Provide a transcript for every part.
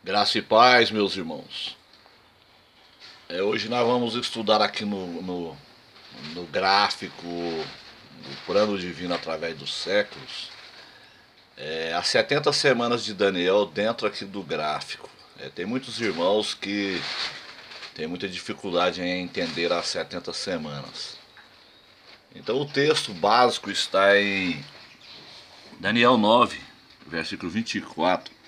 Graça e paz, meus irmãos. Hoje nós vamos estudar aqui no gráfico do plano divino através dos séculos, as 70 semanas de Daniel dentro aqui do gráfico. Tem muitos irmãos que têm muita dificuldade em entender as 70 semanas. Então o texto básico está em Daniel 9, versículo 24.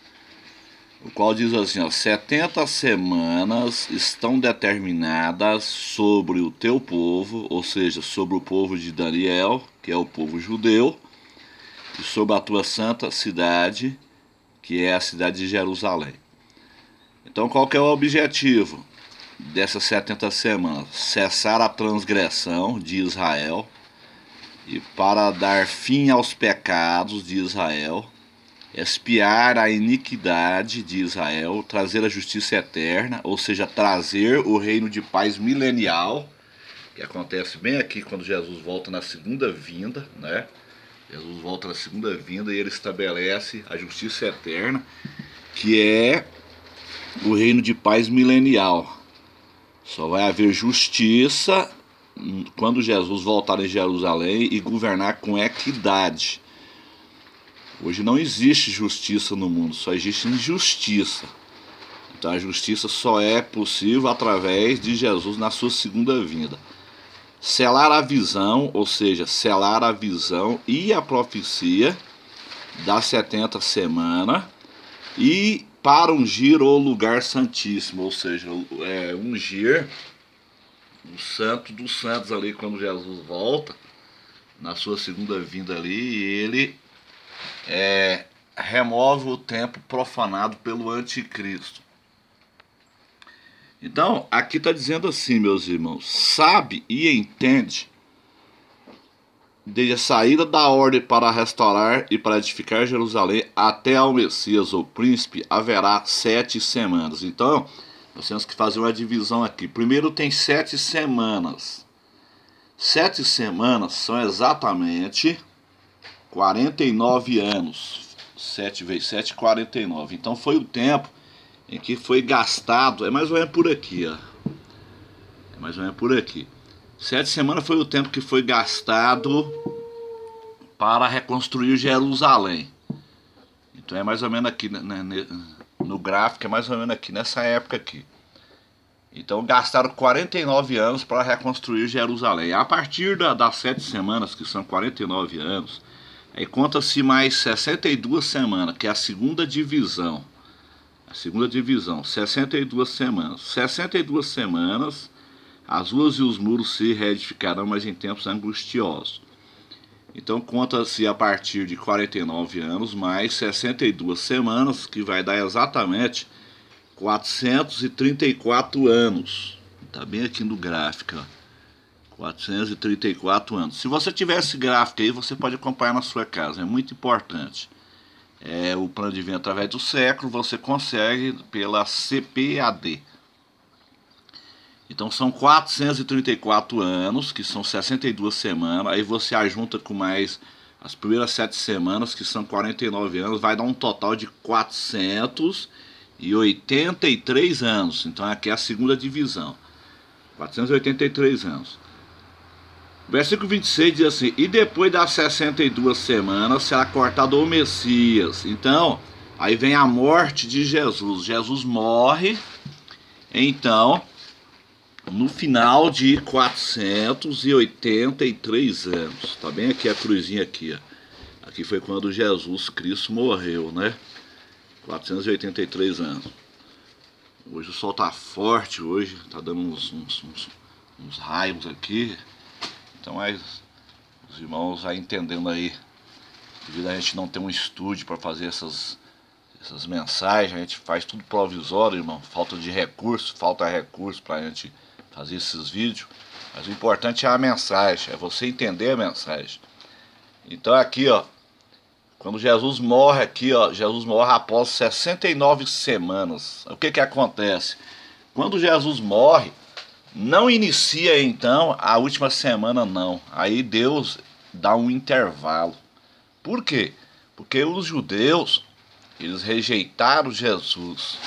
O qual diz assim, ó, 70 semanas estão determinadas sobre o teu povo, ou seja, sobre o povo de Daniel, que é o povo judeu, e sobre a tua santa cidade, que é a cidade de Jerusalém. Então qual que é o objetivo dessas 70 semanas? Cessar a transgressão de Israel, e para dar fim aos pecados de Israel, expiar a iniquidade de Israel, trazer a justiça eterna, ou seja, trazer o reino de paz milenial, que acontece bem aqui quando Jesus volta na segunda vinda, né? Jesus volta na segunda vinda e ele estabelece a justiça eterna, que é o reino de paz milenial. Só vai haver justiça quando Jesus voltar em Jerusalém e governar com equidade. Hoje não existe justiça no mundo, só existe injustiça. Então a justiça só é possível através de Jesus na sua segunda vinda. Selar a visão, ou seja, selar a visão e a profecia das 70 semanas e para ungir o lugar santíssimo, ou seja, ungir o santo dos santos ali quando Jesus volta na sua segunda vinda ali e ele remove o templo profanado pelo anticristo. Então, aqui está dizendo assim, meus irmãos, sabe e entende, desde a saída da ordem para restaurar e para edificar Jerusalém até ao Messias, ou príncipe, haverá 7 semanas. Então, nós temos que fazer uma divisão aqui. Primeiro tem 7 semanas. 7 semanas são exatamente 49 anos. 7 vezes 7, 49. Então foi o tempo em que foi gastado, é mais ou menos por aqui, ó. É mais ou menos por aqui. 7 semanas foi o tempo que foi gastado para reconstruir Jerusalém. Então é mais ou menos aqui no gráfico, é mais ou menos aqui nessa época aqui. Então gastaram 49 anos para reconstruir Jerusalém. A partir das 7 semanas, que são 49 anos, aí conta-se mais 62 semanas, que é a segunda divisão. A segunda divisão, 62 semanas. 62 semanas, as ruas e os muros se reedificarão, mas em tempos angustiosos. Então conta-se a partir de 49 anos mais 62 semanas, que vai dar exatamente 434 anos. Está bem aqui no gráfico, ó. 434 anos. Se você tiver esse gráfico aí, você pode acompanhar na sua casa, é muito importante. O plano divino através do século, você consegue pela CPAD. Então são 434 anos, que são 62 semanas, aí você ajunta com mais as primeiras 7 semanas, que são 49 anos, vai dar um total de 483 anos. Então aqui é a segunda divisão, 483 anos. Versículo 26 diz assim: e depois das 62 semanas será cortado o Messias. Então, aí vem a morte de Jesus. Jesus morre, então, no final de 483 anos. Tá bem aqui a cruzinha aqui, ó. Aqui foi quando Jesus Cristo morreu, né? 483 anos. Hoje o sol tá forte, hoje tá dando uns raios aqui. Então os irmãos já entendendo aí, devido a gente não ter um estúdio para fazer essas mensagens, a gente faz tudo provisório, irmão. Falta recurso para a gente fazer esses vídeos. Mas o importante é a mensagem, é você entender a mensagem. Então aqui, ó, quando Jesus morre aqui, ó, Jesus morre após 69 semanas. O que acontece? Quando Jesus morre, não inicia então a última semana, não. Aí Deus dá um intervalo. Por quê? Porque os judeus, eles rejeitaram Jesus.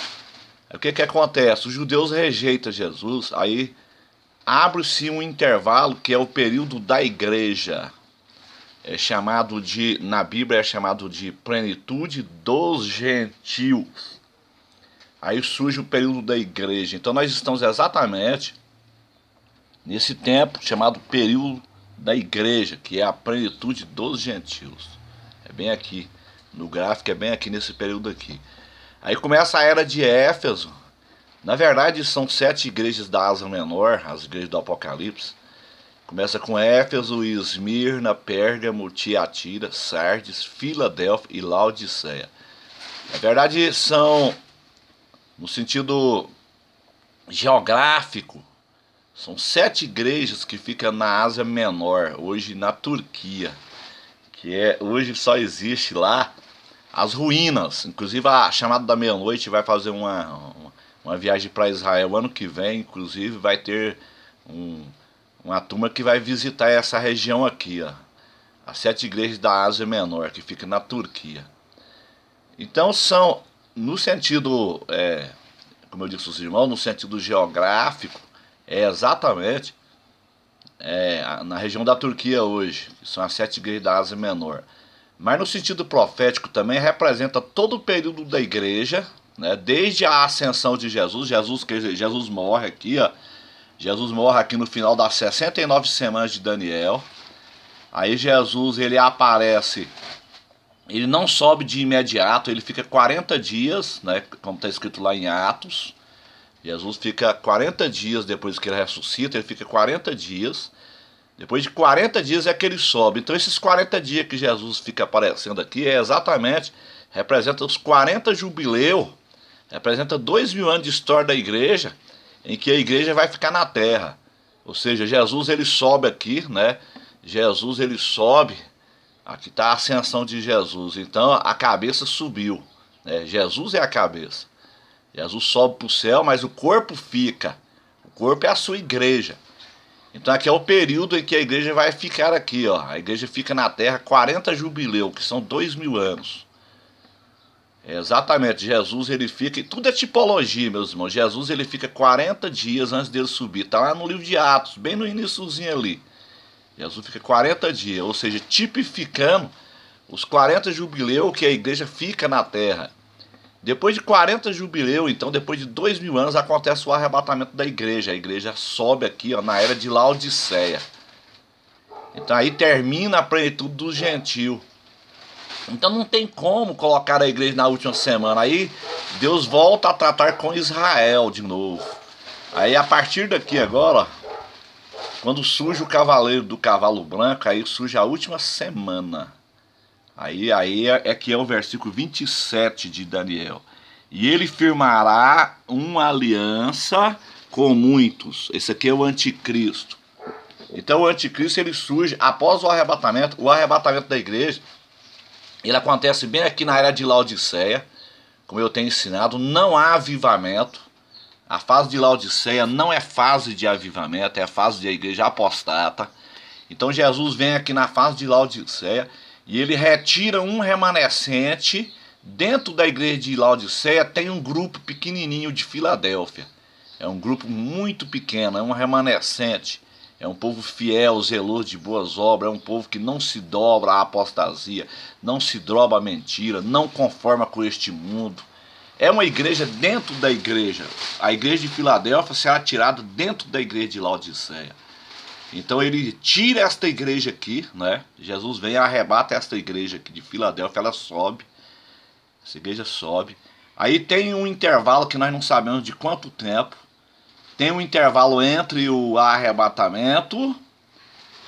O que acontece? Os judeus rejeitam Jesus, aí abre-se um intervalo que é o período da igreja. É chamado de, na Bíblia é chamado de plenitude dos gentios. Aí surge o período da igreja. Então nós estamos exatamente nesse tempo chamado período da igreja, que é a plenitude dos gentios. É bem aqui, no gráfico é bem aqui nesse período aqui. Aí começa a era de Éfeso. Na verdade são 7 igrejas da Ásia Menor, as igrejas do Apocalipse. Começa com Éfeso, Esmirna, Pérgamo, Tiatira, Sardes, Filadélfia e Laodiceia. Na verdade são, no sentido geográfico, são 7 igrejas que ficam na Ásia Menor, hoje na Turquia. Que é, hoje só existe lá as ruínas. Inclusive a Chamada da Meia-Noite vai fazer uma viagem para Israel ano que vem. Inclusive vai ter uma turma que vai visitar essa região aqui, ó, as 7 igrejas da Ásia Menor, que fica na Turquia. Então são, no sentido, como eu disse aos irmãos, no sentido geográfico, é exatamente na região da Turquia hoje, que são as 7 igrejas da Ásia Menor. Mas no sentido profético também representa todo o período da igreja, né, desde a ascensão de Jesus. Jesus morre aqui, ó. Jesus morre aqui no final das 69 semanas de Daniel. Aí Jesus, ele aparece, ele não sobe de imediato, ele fica 40 dias, né, como está escrito lá em Atos. Jesus fica 40 dias depois que ele ressuscita, ele fica 40 dias. Depois de 40 dias é que ele sobe. Então esses 40 dias que Jesus fica aparecendo aqui representa os 40 jubileus, representa 2000 anos de história da igreja, em que a igreja vai ficar na terra. Ou seja, Jesus ele sobe aqui, né? Jesus ele sobe, aqui está a ascensão de Jesus. Então a cabeça subiu, né? Jesus é a cabeça. Jesus sobe para o céu, mas o corpo fica. O corpo é a sua igreja. Então aqui é o período em que a igreja vai ficar aqui, ó. A igreja fica na terra 40 jubileu, que são 2000 anos. Exatamente, Jesus ele fica, tudo é tipologia, meus irmãos. Jesus ele fica 40 dias antes dele subir. Está lá no livro de Atos, bem no iniciozinho ali. Jesus fica 40 dias, ou seja, tipificando os 40 jubileu que a igreja fica na terra. Depois de 40 jubileu, então depois de 2000 anos, acontece o arrebatamento da igreja. A igreja sobe aqui, ó, na era de Laodiceia. Então aí termina a plenitude do gentio. Então não tem como colocar a igreja na última semana. Aí Deus volta a tratar com Israel de novo. Aí a partir daqui agora, ó, quando surge o cavaleiro do cavalo branco, aí surge a última semana. Aí é que é o versículo 27 de Daniel. E ele firmará uma aliança com muitos. Esse aqui é o anticristo. Então o anticristo ele surge após o arrebatamento. O arrebatamento da igreja, ele acontece bem aqui na era de Laodiceia. Como eu tenho ensinado, não há avivamento. A fase de Laodiceia não é fase de avivamento, é a fase da igreja apostata. Então Jesus vem aqui na fase de Laodiceia e ele retira um remanescente. Dentro da igreja de Laodiceia tem um grupo pequenininho de Filadélfia. É um grupo muito pequeno, é um remanescente. É um povo fiel, zeloso de boas obras, é um povo que não se dobra à apostasia, não se dobra à mentira, não conforma com este mundo. É uma igreja dentro da igreja. A igreja de Filadélfia será tirada dentro da igreja de Laodiceia. Então ele tira esta igreja aqui, né? Jesus vem e arrebata esta igreja aqui de Filadélfia, ela sobe. Essa igreja sobe. Aí tem um intervalo que nós não sabemos de quanto tempo. Tem um intervalo entre o arrebatamento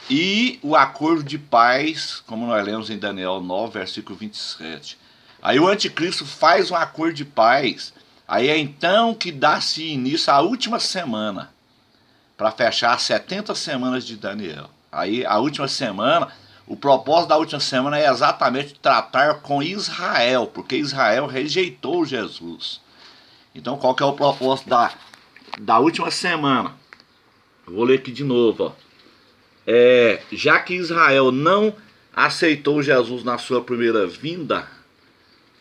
e o acordo de paz, como nós lemos em Daniel 9, versículo 27. Aí o anticristo faz um acordo de paz. Aí é então que dá-se início à última semana, para fechar as 70 semanas de Daniel. Aí a última semana, o propósito da última semana é exatamente tratar com Israel, porque Israel rejeitou Jesus. Então qual que é o propósito da última semana? Eu vou ler aqui de novo, ó. Já que Israel não aceitou Jesus na sua primeira vinda,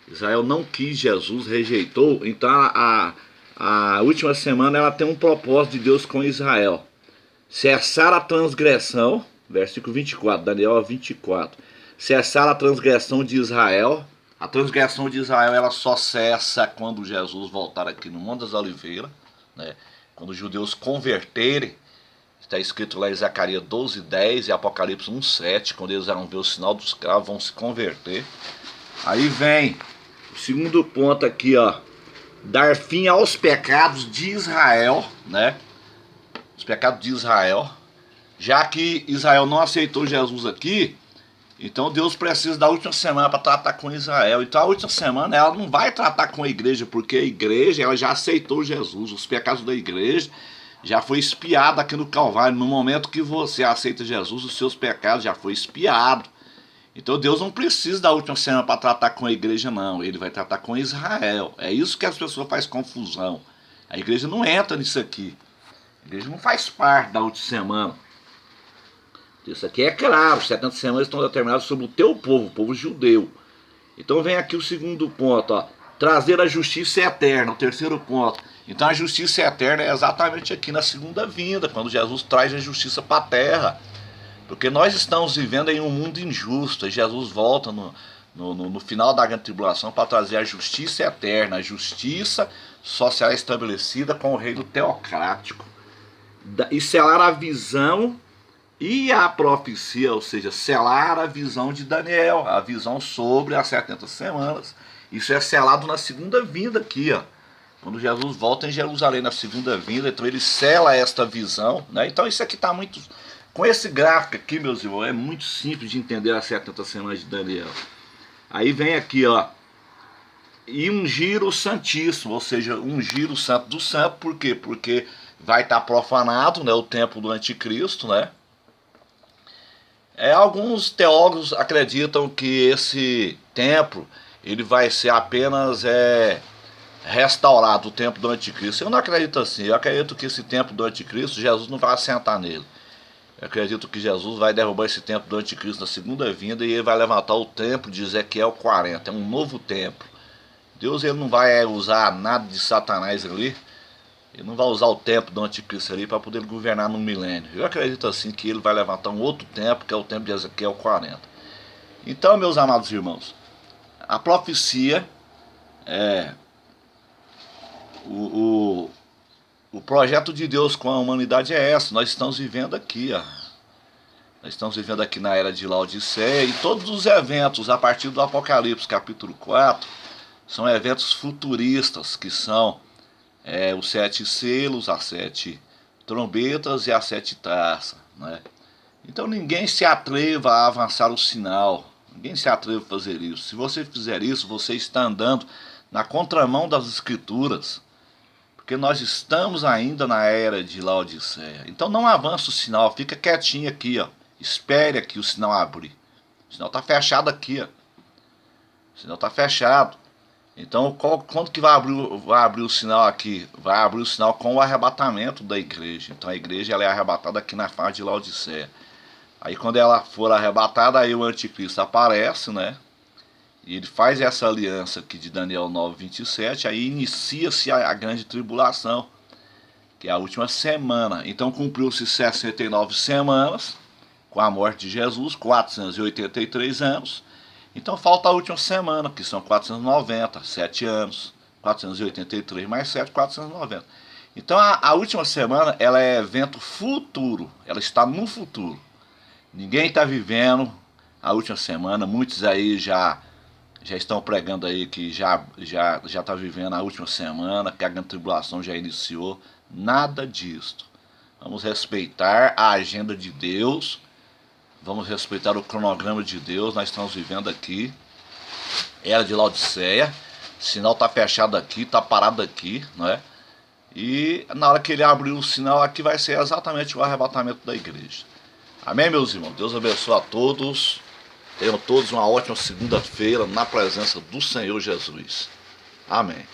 Israel não quis Jesus, rejeitou, então a a última semana ela tem um propósito de Deus com Israel. Cessar a transgressão, versículo 24, Daniel 24. Cessar a transgressão de Israel. A transgressão de Israel ela só cessa quando Jesus voltar aqui no Monte das Oliveiras, né? Quando os judeus converterem, está escrito lá em Zacarias 12:10 e Apocalipse 1:7, quando eles vão ver o sinal dos cravos, vão se converter. Aí vem o segundo ponto aqui, ó, dar fim aos pecados de Israel, né? Os pecados de Israel. Já que Israel não aceitou Jesus aqui, então Deus precisa da última semana para tratar com Israel. Então a última semana ela não vai tratar com a igreja, porque a igreja ela já aceitou Jesus. Os pecados da igreja já foi expiado aqui no Calvário. No momento que você aceita Jesus, os seus pecados já foi expiado. Então Deus não precisa da última semana para tratar com a igreja, não. Ele vai tratar com Israel. É isso que as pessoas fazem confusão. A igreja não entra nisso aqui. A igreja não faz parte da última semana. Isso aqui é claro, 70 semanas estão determinadas sobre o teu povo, o povo judeu. Então vem aqui o segundo ponto, ó, trazer a justiça eterna, o terceiro ponto. Então a justiça eterna é exatamente aqui na segunda vinda, quando Jesus traz a justiça para a terra. Porque nós estamos vivendo em um mundo injusto, e Jesus volta no final da grande tribulação para trazer a justiça eterna. A justiça só será estabelecida com o reino teocrático. E selar a visão e a profecia, ou seja, selar a visão de Daniel, a visão sobre as 70 semanas. Isso é selado na segunda vinda aqui, ó. Quando Jesus volta em Jerusalém na segunda vinda, então ele sela esta visão, né? Então isso aqui está muito... Com esse gráfico aqui, meus irmãos, é muito simples de entender as 70 semanas de Daniel. Aí vem aqui, ó, e ungir o Santíssimo, ou seja, ungir o Santo do Santo, por quê? Porque vai estar profanado, né, o templo do Anticristo, né? Alguns teólogos acreditam que esse templo ele vai ser apenas restaurado, o templo do Anticristo. Eu não acredito assim. Eu acredito que esse templo do Anticristo, Jesus não vai assentar nele. Eu acredito que Jesus vai derrubar esse templo do Anticristo na segunda vinda e ele vai levantar o templo de Ezequiel 40. É um novo templo. Deus ele não vai usar nada de Satanás ali. Ele não vai usar o templo do Anticristo ali para poder governar no milênio. Eu acredito assim que ele vai levantar um outro templo, que é o templo de Ezequiel 40. Então, meus amados irmãos, a profecia o projeto de Deus com a humanidade é essa. Nós estamos vivendo aqui, ó. Nós estamos vivendo aqui na era de Laodiceia, e todos os eventos a partir do Apocalipse capítulo 4 são eventos futuristas, que são os 7 selos, as 7 trombetas e as 7 taças, né? Então ninguém se atreva a avançar o sinal, ninguém se atreva a fazer isso. Se você fizer isso, você está andando na contramão das escrituras, porque nós estamos ainda na era de Laodiceia. Então não avança o sinal, fica quietinho aqui, ó. Espere aqui o sinal abrir. O sinal está fechado aqui, ó. O sinal está fechado. Então, quando que vai abrir o sinal aqui? Vai abrir o sinal com o arrebatamento da igreja. Então a igreja ela é arrebatada aqui na fase de Laodiceia. Aí quando ela for arrebatada, aí o anticristo aparece, né? E ele faz essa aliança aqui de Daniel 9:27, aí inicia-se a grande tribulação, que é a última semana. Então cumpriu-se 69 semanas com a morte de Jesus, 483 anos. Então falta a última semana, que são 490, 7 anos. 483 mais 7, 490. Então a última semana ela é evento futuro, ela está no futuro. Ninguém está vivendo a última semana, muitos aí já estão pregando aí que já está vivendo a última semana, que a grande tribulação já iniciou. Nada disso. Vamos respeitar a agenda de Deus, vamos respeitar o cronograma de Deus. Nós estamos vivendo aqui, era de Laodiceia, o sinal está fechado aqui, está parado aqui, não é? E na hora que ele abrir o sinal aqui vai ser exatamente o arrebatamento da igreja. Amém, meus irmãos? Deus abençoe a todos. Tenham todos uma ótima segunda-feira na presença do Senhor Jesus. Amém.